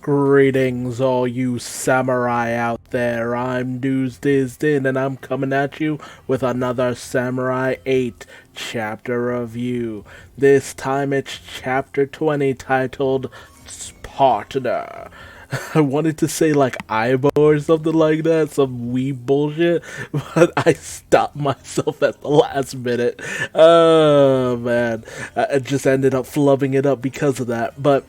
Greetings, all you samurai out there. I'm Duuz-Diz-Din, and I'm coming at you with another Samurai 8 chapter review. This time it's chapter 20, titled Partner. I wanted to say like Aibo or something like that, some wee bullshit, but I stopped myself at the last minute. Oh man, I just ended up flubbing it up because of that, but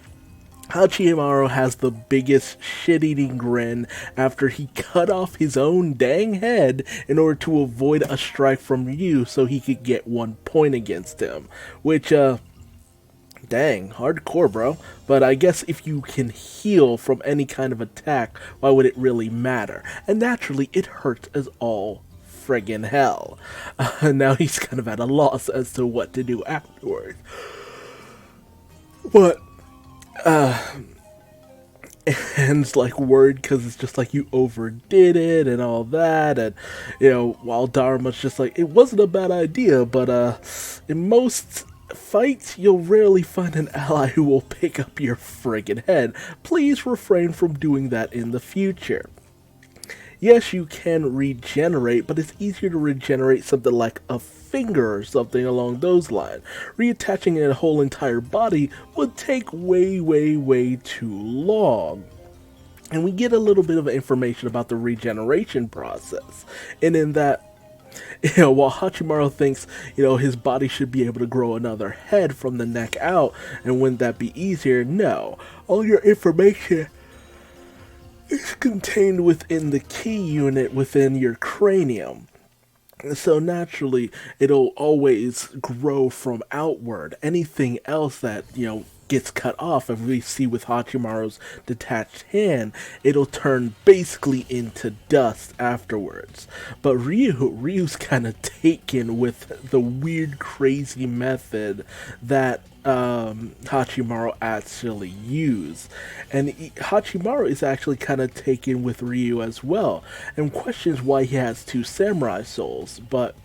Hachimaru has the biggest shit-eating grin after he cut off his own dang head in order to avoid a strike from Ryu so he could get 1 point against him. Which, dang, hardcore, bro. But I guess if you can heal from any kind of attack, why would it really matter? And naturally, it hurts as all friggin' hell. Now he's kind of at a loss as to what to do afterwards. But ends like word because it's just like you overdid it and all that, and while Dharma's just like it wasn't a bad idea, but in most fights you'll rarely find an ally who will pick up your friggin' head. Please refrain from doing that in the future. Yes, you can regenerate, but it's easier to regenerate something like a finger or something along those lines. Reattaching a whole entire body would take way too long. And we get a little bit of information about the regeneration process. And in that, while Hachimaru thinks, his body should be able to grow another head from the neck out, and wouldn't that be easier? No. All your information is contained within the key unit within your cranium. So naturally, it'll always grow from outward. Anything else that, gets cut off, as we see with Hachimaru's detached hand, it'll turn basically into dust afterwards. But Ryu's kind of taken with the weird, crazy method that Hachimaru actually used. And Hachimaru is actually kind of taken with Ryu as well, and questions why he has two samurai souls. But,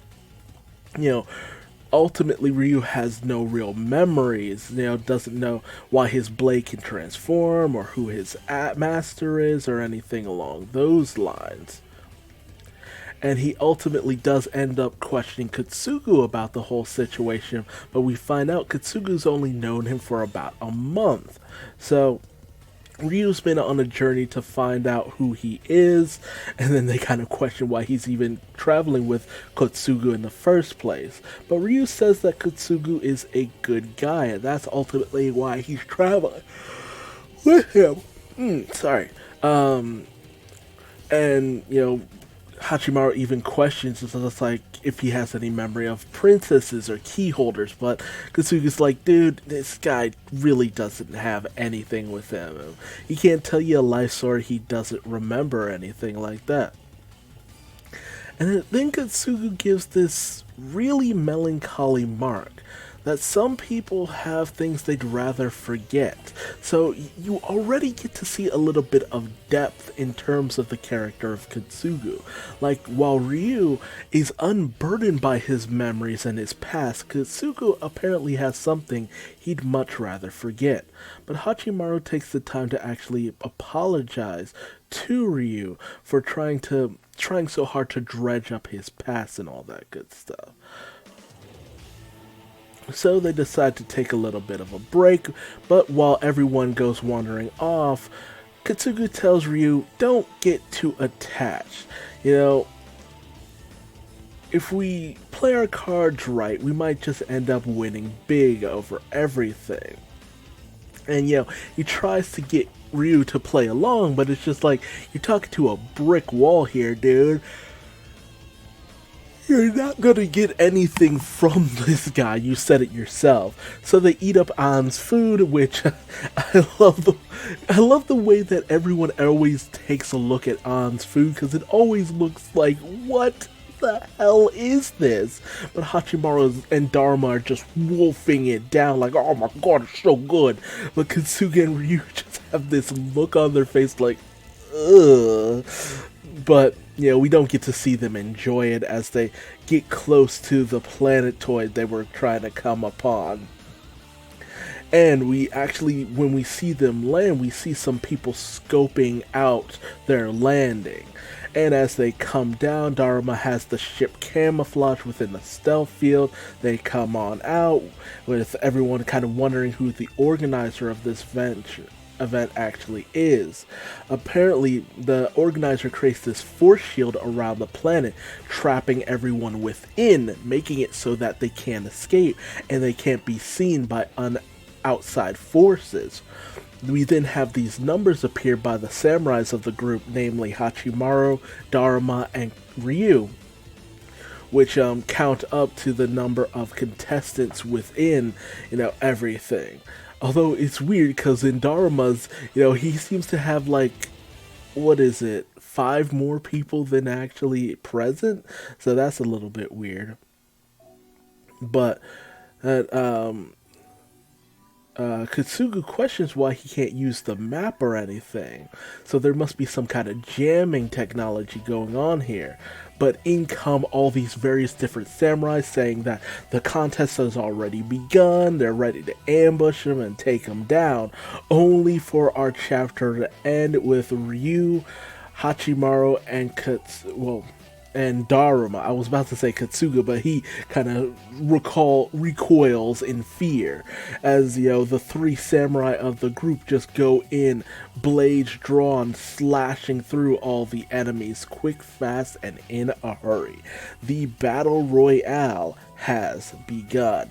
ultimately Ryu has no real memories, doesn't know why his blade can transform or who his master is or anything along those lines. And he ultimately does end up questioning Katsugu about the whole situation, but we find out Katsugu's only known him for about a month. So Ryu's been on a journey to find out who he is, and then they kind of question why he's even traveling with Katsugu in the first place. But Ryu says that Katsugu is a good guy, and that's ultimately why he's traveling with him. Sorry. And, Hachimaru even questions it's like if he has any memory of princesses or key holders, but Katsugu's like, dude, this guy really doesn't have anything with him. He can't tell you a life story, he doesn't remember anything like that. And then Katsugu gives this really melancholy mark that some people have things they'd rather forget. So you already get to see a little bit of depth in terms of the character of Katsugu. Like, while Ryu is unburdened by his memories and his past, Katsugu apparently has something he'd much rather forget. But Hachimaru takes the time to actually apologize to Ryu for trying so hard to dredge up his past and all that good stuff. So they decide to take a little bit of a break, but while everyone goes wandering off, Katsugu tells Ryu, don't get too attached. If we play our cards right, we might just end up winning big over everything. And he tries to get Ryu to play along, but it's just like, you're talking to a brick wall here, dude. You're not gonna get anything from this guy, you said it yourself. So they eat up An's food, which I love the way that everyone always takes a look at An's food, because it always looks like, what the hell is this? But Hachimaru and Dharma are just wolfing it down like, oh my god, it's so good. But Katsugu and Ryu just have this look on their face like, ugh. But, we don't get to see them enjoy it as they get close to the planetoid they were trying to come upon. And we actually, when we see them land, we see some people scoping out their landing. And as they come down, Dharma has the ship camouflaged within the stealth field. They come on out, with everyone kind of wondering who the organizer of this event actually is. Apparently, the organizer creates this force shield around the planet, trapping everyone within, making it so that they can't escape and they can't be seen by outside forces. We then have these numbers appear by the samurais of the group, namely Hachimaru, Dharma, and Ryu, which count up to the number of contestants within, everything. Although it's weird because in Dharma's, he seems to have like, what is it, 5 more people than actually present, so that's a little bit weird. But Katsugu questions why he can't use the map or anything, so there must be some kind of jamming technology going on here. But in come all these various different samurai saying that the contest has already begun, they're ready to ambush him and take him down, only for our chapter to end with Ryu, Hachimaru, and Dharma. I was about to say Katsuga, but he kind of recoils in fear as, the 3 samurai of the group just go in, blades drawn, slashing through all the enemies, quick, fast, and in a hurry. The battle royale has begun.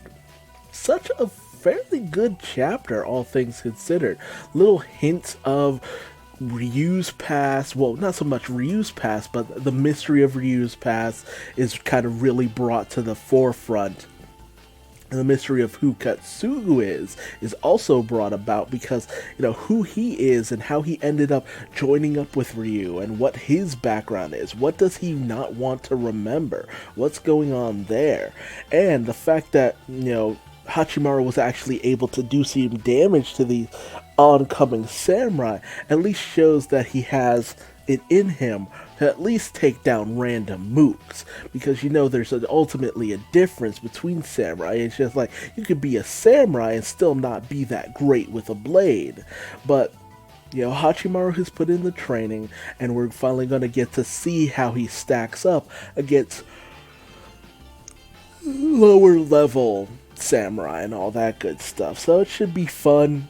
Such a fairly good chapter, all things considered. Little hints of Ryu's past, well, not so much Ryu's past, but the mystery of Ryu's past is kind of really brought to the forefront. And the mystery of who Katsugu is also brought about because, who he is and how he ended up joining up with Ryu and what his background is. What does he not want to remember? What's going on there? And the fact that, Hachimaru was actually able to do some damage to the oncoming samurai at least shows that he has it in him to at least take down random mooks, because there's ultimately a difference between samurai. It's just like you could be a samurai and still not be that great with a blade, but Hachimaru has put in the training, and we're finally going to get to see how he stacks up against lower level samurai and all that good stuff. So it should be fun.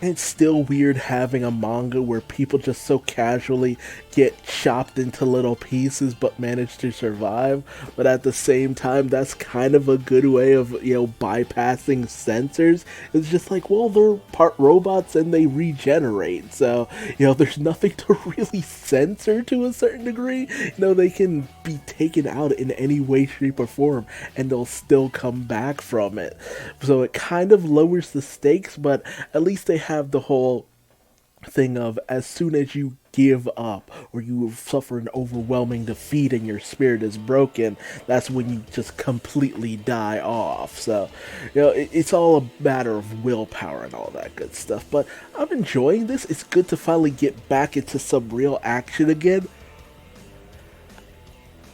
It's still weird having a manga where people just so casually get chopped into little pieces but manage to survive. But at the same time, that's kind of a good way of, bypassing censors. It's just like, well, they're part robots and they regenerate. So, there's nothing to really censor to a certain degree. They can be taken out in any way, shape, or form and they'll still come back from it. So it kind of lowers the stakes, but at least they have the whole thing of as soon as you give up or you suffer an overwhelming defeat and your spirit is broken, that's when you just completely die off. So, it's all a matter of willpower and all that good stuff. But I'm enjoying this. It's good to finally get back into some real action again.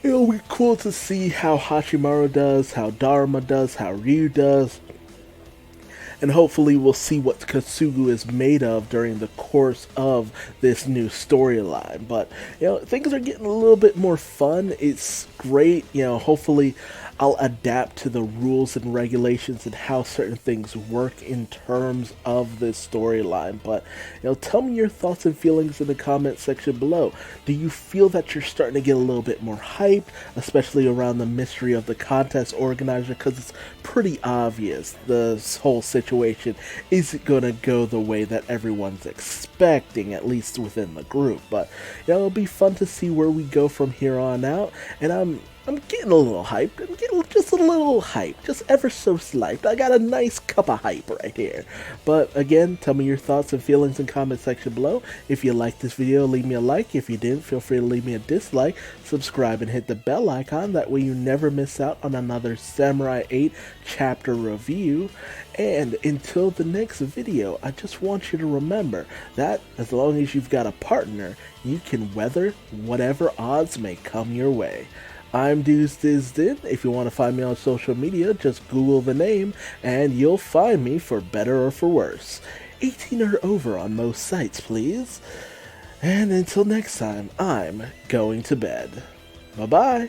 It'll be cool to see how Hachimaru does, how Dharma does, how Ryu does. And hopefully we'll see what Katsugu is made of during the course of this new storyline. But, things are getting a little bit more fun. It's great. Hopefully I'll adapt to the rules and regulations and how certain things work in terms of this storyline. But, tell me your thoughts and feelings in the comment section below. Do you feel that you're starting to get a little bit more hyped, especially around the mystery of the contest organizer? Because it's pretty obvious this whole situation isn't going to go the way that everyone's expecting, at least within the group. But, it'll be fun to see where we go from here on out. And I'm getting a little hyped. I'm getting just a little hyped. Just ever so slight. I got a nice cup of hype right here. But again, tell me your thoughts and feelings in the comment section below. If you liked this video, leave me a like. If you didn't, feel free to leave me a dislike. Subscribe and hit the bell icon. That way you never miss out on another Samurai 8 chapter review. And until the next video, I just want you to remember that as long as you've got a partner, you can weather whatever odds may come your way. I'm Duuz-Diz-Din. If you want to find me on social media, just Google the name and you'll find me for better or for worse. 18 or over on most sites, please. And until next time, I'm going to bed. Bye-bye.